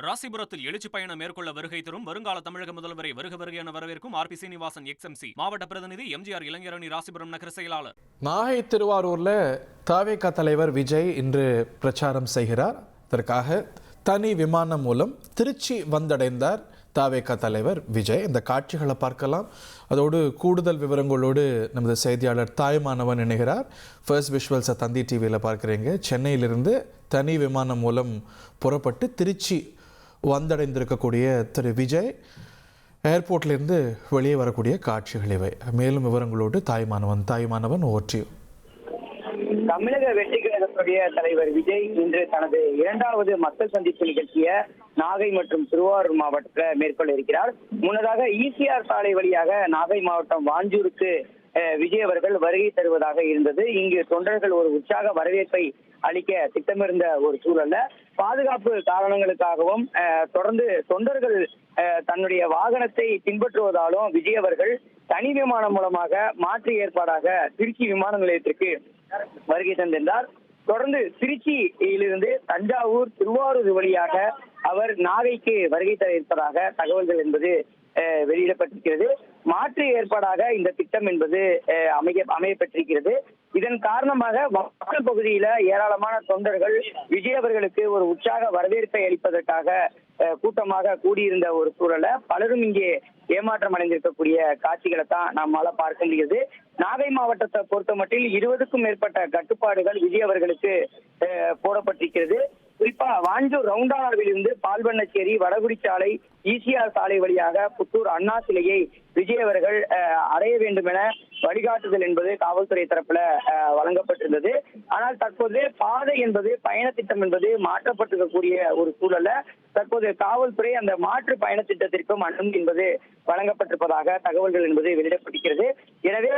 ராசிபுரத்தில் எழுச்சி பயணம் மேற்கொள்ள வருகை தரும் வருங்கால தமிழக முதல்வரை வருக என வரவேற்கும் ஆர் பி சீனிவாசன் எக்ஸ்எம்சி மாவட்ட பிரதிநிதி எம்ஜிஆர் இளைஞரணி ராசிபுரம் நகர செயலாளர். நாகை திருவாரூர்ல தவேக தலைவர் விஜய் இன்று பிரச்சாரம் செய்கிறார். இதற்காக தனி விமானம் மூலம் திருச்சி வந்தடைந்தார் தவேக தலைவர் விஜய். இந்த காட்சிகளை பார்க்கலாம். அதோடு கூடுதல் விவரங்களோடு நமது செய்தியாளர் தாய்மானவன் இணைகிறார். ஃபர்ஸ்ட் விஷுவல்ஸை தந்தி டிவியில் பார்க்குறீங்க. சென்னையிலிருந்து தனி விமானம் மூலம் புறப்பட்டு திருச்சி வந்தடைந்திருக்கக்கூடிய திரு விஜய் ஏர்போர்ட்லேருந்து வெளியே வரக்கூடிய காட்சிகள் இவை. மேலும் விவரங்களோடு தாய்மானவன் ஓற்றி. தமிழக வெற்றி கழகத்துடைய தலைவர் விஜய் இன்று தனது இரண்டாவது மக்கள் சந்திப்பு நிகழ்ச்சியை நாகை மற்றும் திருவாரூர் மாவட்டத்தில் மேற்கொள்ள இருக்கிறார். முன்னதாக ஈசிஆர் சாலை வழியாக நாகை மாவட்டம் வாஞ்சூருக்கு விஜய் அவர்கள் வருகை தருவதாக இருந்தது. இங்கு தொண்டர்கள் ஒரு உற்சாக வரவேற்பை அளிக்க திட்டமிருந்த ஒரு சூழல்ல பாதுகாப்பு காரணங்களுக்காகவும் தொடர்ந்து தொண்டர்கள் தன்னுடைய வாகனத்தை பின்பற்றுவதாலும் விஜய் அவர்கள் தனி விமானம் மூலமாக மாற்று ஏற்பாடாக திருச்சி விமான நிலையத்திற்கு வருகை தந்திருந்தார். தொடர்ந்து திருச்சியிலிருந்து தஞ்சாவூர் திருவாரூர் வழியாக அவர் நாகைக்கு வருகை தர இருப்பதாக தகவல்கள் என்பது வெளியிடப்பட்டிருக்கிறது. மாற்று ஏற்பாடாக இந்த திட்டம் என்பது அமையப்பட்டிருக்கிறது. இதன் காரணமாக மக்கள் பகுதியில ஏராளமான தொண்டர்கள் விஜய் அவர்களுக்கு ஒரு உற்சாக வரவேற்பை அளிப்பதற்காக கூட்டமாக கூடியிருந்த ஒரு சூழல பலரும் இங்கே ஏமாற்றம் அடைந்திருக்கக்கூடிய காட்சிகளை தான் நம்மால பார்க்க முடிகிறது. நாகை மாவட்டத்தை பொறுத்த மட்டில் 20க்கும் மேற்பட்ட கட்டுப்பாடுகள் விஜய் அவர்களுக்கு போடப்பட்டிருக்கிறது. குறிப்பா வாஞ்சூர் ரவுண்டானாவில் இருந்து பால்வண்ணச்சேரி வடகுடிச்சாலை ஈசிஆர் சாலை வழியாக புத்தூர் அண்ணா சிலையை விஜய் அவர்கள் அடைய வேண்டும் என வழிகாட்டுதல் என்பது காவல்துறை தரப்புல வழங்கப்பட்டிருந்தது. ஆனால் தற்போது பாதை என்பது பயண திட்டம் என்பது மாற்றப்பட்டிருக்கக்கூடிய ஒரு சூழல்ல தற்போது காவல்துறை அந்த மாற்று பயண திட்டத்திற்கும் அனுமதி என்பது வழங்கப்பட்டிருப்பதாக தகவல்கள் என்பது வெளியிடப்பட்டிருக்கிறது. எனவே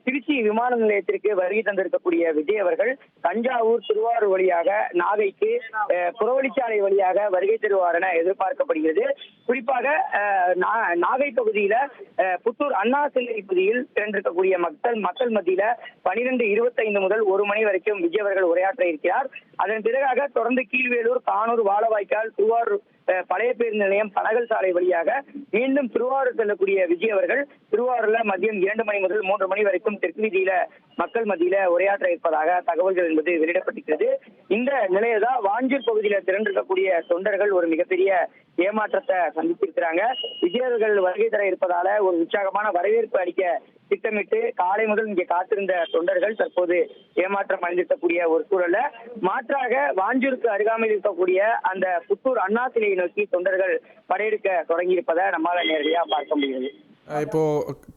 திருச்சி விமான நிலையத்திற்கு வருகை தந்திருக்கக்கூடிய விஜய் அவர்கள் தஞ்சாவூர் திருவாரூர் வழியாக நாகைக்கு புறவழிச்சாலை வழியாக வருகை தருவார் என எதிர்பார்க்கப்படுகிறது. குறிப்பாக நாகை பகுதியில புத்தூர் அண்ணா சிலை பகுதியில் திரண்டிருக்கக்கூடிய மக்கள் மத்தியில 12:25 முதல் 1 மணி வரைக்கும் விஜய் அவர்கள் உரையாற்ற இருக்கிறார். அதன் பிறகாக தொடர்ந்து கீழ்வேலூர், கானூர், வாழவாய்க்கால், திருவாரூர் பழைய பேருந்து நிலையம், பனகல் சாலை வழியாக மீண்டும் திருவாரூர் செல்லக்கூடிய விஜய் அவர்கள் திருவாரூர்ல மதியம் 2 மணி முதல் 3 மணி வரைக்கும் தெற்கு வீதியில மக்கள் மத்தியில உரையாற்ற இருப்பதாக தகவல்கள் என்பது வெளியிடப்பட்டிருக்கிறது. இந்த நிலையதான் வாஞ்சூர் பகுதியில திரண்டிருக்கக்கூடிய தொண்டர்கள் ஒரு மிகப்பெரிய ஏமாற்றத்தை சந்தித்திருக்கிறாங்க. விஜய் அவர்கள் வருகை தர இருப்பதால ஒரு உற்சாகமான வரவேற்பு அளிக்க திட்டமிட்டு காலை முதல் இங்கே காத்திருந்த தொண்டர்கள் தற்போது ஏமாற்றம் அடைந்திருக்கக்கூடிய ஒரு சூழல்ல மாற்றாக வாஞ்சூருக்கு அருகாமையில் இருக்கக்கூடிய அந்த புத்தூர் அண்ணா சிலையை நோக்கி தொண்டர்கள் படையெடுக்க தொடங்கியிருப்பதை நம்மால நேரடியா பார்க்க முடியுது. இப்போ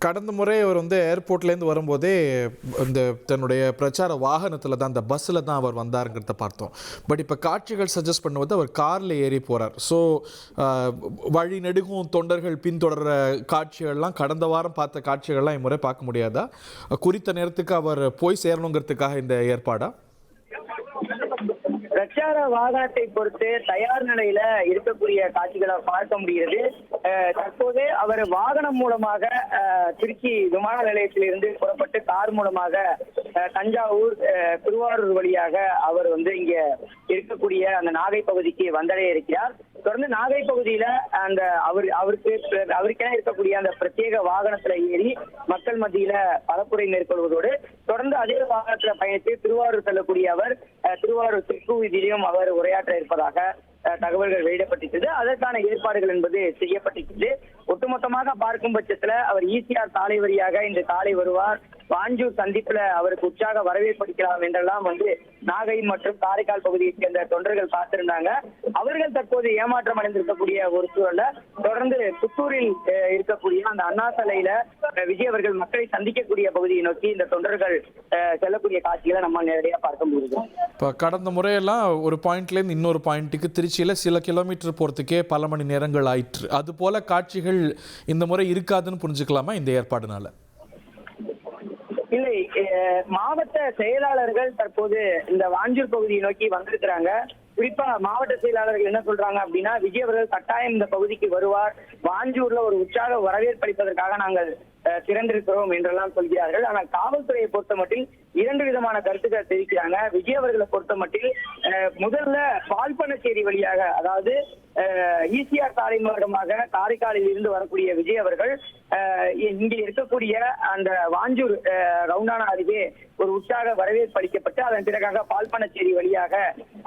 கடந்த முறை அவர் ஏர்போர்ட்லேருந்து வரும்போதே இந்த தன்னுடைய பிரச்சார வாகனத்தில் தான், அந்த பஸ்ஸில் தான் அவர் வந்தாருங்கிறத பார்த்தோம். பட் இப்போ காட்சிகள் சஜஸ்ட் பண்ணுவது அவர் காரில் ஏறி போகிறார். ஸோ வழி நெடுகும் தொண்டர்கள் பின்தொடர காட்சிகள்லாம் கடந்த வாரம் பார்த்த காட்சிகள்லாம் இம்முறை பார்க்க முடியாதா? குறித்த நேரத்துக்கு அவர் போய் சேரணுங்கிறதுக்காக இந்த ஏற்பாடா? பிரச்சார வாகனத்தை பொறுத்து தயார் நிலையில இருக்கக்கூடிய காட்சிகளை பார்க்க முடிகிறது. தற்போது அவர் வாகனம் மூலமாக திருச்சி விமான நிலையத்திலிருந்து புறப்பட்டு கார் மூலமாக தஞ்சாவூர், திருவாரூர் வழியாக அவர் இங்க இருக்கக்கூடிய அந்த நாகை பகுதிக்கு வந்தடைய இருக்கிறார். தொடர்ந்து நாகை பகுதியில அந்த அவருக்கென இருக்கக்கூடிய அந்த பிரத்யேக வாகனத்துல ஏறி மக்கள் மத்தியில பரப்புரை மேற்கொள்வதோடு தொடர்ந்து அதே வாகனத்துல பயணித்து திருவாரூர் செல்லக்கூடிய அவர் திருவாரூர் தெற்கு வீதியிலும் அவர் உரையாற்ற இருப்பதாக தகவல்கள் வெளியிடப்பட்டிருக்கிறது. அதற்கான ஏற்பாடுகள் என்பது செய்யப்பட்டிருக்கிறது. ஒட்டுமொத்தமாக பார்க்கும் பட்சத்துல அவர் ஈசிஆர் சாலை வழியாக இன்று காலை வருவார். வாஞ்சூர் சந்திப்புல அவருக்கு உற்சாக வரவேற்பளிக்கலாம் என்றெல்லாம் நாகை மற்றும் காரைக்கால் பகுதியை சேர்ந்த தொண்டர்கள் பார்த்திருந்தாங்க. அவர்கள் தற்போது ஏமாற்றம் அடைந்திருக்கக்கூடிய ஒரு சூழல்ல தொடர்ந்து புத்தூரில் இருக்கக்கூடிய அந்த அண்ணா சாலையில விஜய் அவர்கள் மக்களை சந்திக்கக்கூடிய பகுதியை நோக்கி இந்த தொண்டர்கள் செல்லக்கூடிய காட்சிகளை நம்ம நேரடியாக பார்க்க முடியுது. இப்போ கடந்த முறையெல்லாம் ஒரு பாயிண்ட்லேருந்து இன்னொரு பாயிண்ட்டுக்கு திருச்சியில் சில கிலோமீட்டர் போகிறதுக்கே பல மணி நேரங்கள் ஆயிற்று. அது போல காட்சிகள் இந்த முறை இருக்காதுன்னு புரிஞ்சுக்கலாமா இந்த ஏற்பாடுனால? இல்லை, மாவட்ட செயலாளர்கள் தற்போது இந்த வாஞ்சூர் பகுதியை நோக்கி வந்திருக்கிறாங்க. குறிப்பா மாவட்ட செயலாளர்கள் என்ன சொல்றாங்க அப்படின்னா, விஜய் அவர்கள் கட்டாயம் இந்த பகுதிக்கு வருவார், வாஞ்சூர்ல ஒரு உற்சாக வரவேற்பளிப்பதற்காக நாங்கள் திறந்திருக்கிறோம் என்றெல்லாம் சொல்கிறார்கள். ஆனால் காவல்துறையை பொறுத்த மட்டில் 2 விதமான கருத்துக்களை தெரிவிக்கிறாங்க. விஜய் அவர்களை பொறுத்த மட்டில் முதல்ல பால்பண்ணச்சேரி வழியாக, அதாவது ஈசிஆர் சாலை மார்க்கமாக காரைக்காலில் இருந்து வரக்கூடிய விஜய் அவர்கள் இங்கே இருக்கக்கூடிய அந்த வாஞ்சூர் ரவுண்டானா அருகே ஒரு உற்சாக வரவேற்பு அளிக்கப்பட்டு அதன் பிறகாக பால்பனச்சேரி வழியாக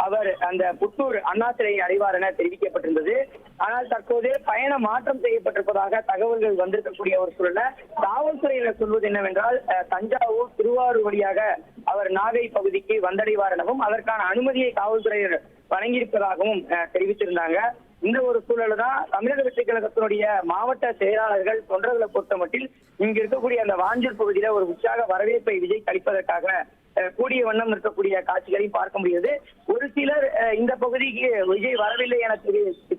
அவர் அந்த புத்தூர் அண்ணா சிலையை அடைவார் என தெரிவிக்கப்பட்டிருந்தது. ஆனால் தற்போது பயண மாற்றம் செய்யப்பட்டிருப்பதாக தகவல்கள் வந்திருக்கக்கூடிய ஒரு சூழல்ல காவல்துறையினர் சொல்வது என்னவென்றால் தஞ்சாவூர் திருவாரூர் வழியாக அவர் நாகை பகுதிக்கு வந்தடைவார் எனவும் அதற்கான அனுமதியை காவல்துறையினர் வழங்கியிருப்பதாகவும் தெரிவித்திருந்தாங்க. இந்த ஒரு சூழல் தான் தமிழக வெற்றி கழகத்தினுடைய மாவட்ட செயலாளர்கள் தொண்டர்களை பொறுத்த மட்டில் இங்க இருக்கக்கூடிய அந்த வாஞ்சூர் பகுதியில ஒரு உற்சாக வரவேற்பை விஜய் அளிப்பதற்காக கூடிய வண்ணம் இருக்கக்கூடிய காட்சிகளையும் பார்க்க முடியுது. ஒரு சிலர் இந்த பகுதிக்கு விஜய் வரவில்லை என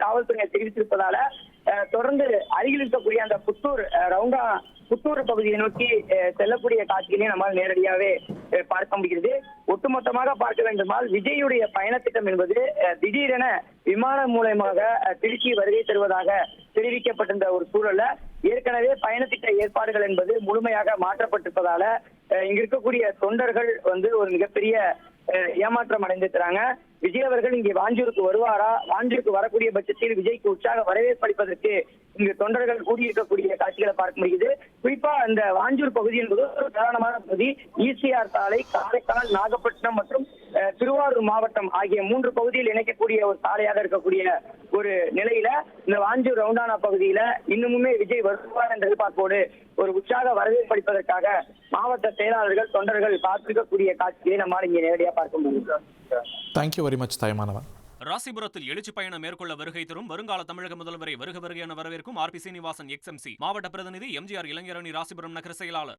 காவல்துறையினர் தெரிவித்திருப்பதால தொடர்ந்து அருகில் இருக்கக்கூடிய அந்த புத்தூர் பகுதியை நோக்கி செல்லக்கூடிய காட்சிகளையும் நம்மால் நேரடியாகவே பார்க்க முடிகிறது. ஒட்டுமொத்தமாக பார்க்க வேண்டுமானால் விஜயுடைய பயணத்திட்டம் என்பது திடீரென விமானம் மூலமாக திருச்சி வருகை தருவதாக தெரிவிக்கப்பட்டிருந்த ஒரு சூழல்ல ஏற்கனவே பயணத்திட்ட ஏற்பாடுகள் என்பது முழுமையாக மாற்றப்பட்டிருப்பதால இங்க இருக்கக்கூடிய தொண்டர்கள் ஒரு மிகப்பெரிய ஏமாற்றம் அடைந்திருக்கிறாங்க. விஜய் அவர்கள் இங்கே வாஞ்சூருக்கு வருவாரா, வாஞ்சூருக்கு வரக்கூடிய பட்சத்தில் விஜய்க்கு உற்சாக வரவேற்பு அளிப்பதற்கு இங்கு தொண்டர்கள் கூடியிருக்கக்கூடிய காட்சிகளை பார்க்க முடியுது. குறிப்பா அந்த வாஞ்சூர் பகுதி என்பது ஒரு பிரதானமான பகுதி. ஈசிஆர் சாலை காரைக்கால், நாகப்பட்டினம் மற்றும் திருவாரூர் மாவட்டம் ஆகிய 3 பகுதியில் இணைக்கக்கூடிய ஒரு சாலையாக இருக்கக்கூடிய ஒரு நிலையில இந்த வாஞ்சூர் ரவுண்டானா பகுதியில இன்னுமுமே விஜய் வருவார் என்ற எதிர்பார்ப்போடு ஒரு உற்சாக வரவேற்பு அளிப்பதற்காக மாவட்ட செயலாளர்கள் தொண்டர்கள் காத்திருக்கக்கூடிய காட்சியை நம்மால் இங்கே நேரடியாக பார்க்க முடியும். Thank you very much Thaimanavan. ராசிபுரத்தில் எழுச்சி பயணம் மேற்கொள்ள வருகை தரும் வருங்கால தமிழக முதல்வரை வருக வருக என வரவேற்கும் ஆர்பி சீனிவாசன் XMC மாவட்ட பிரதிநிதி MGR இளைஞரணி ராசிபுரம் நகர செயலாளர்.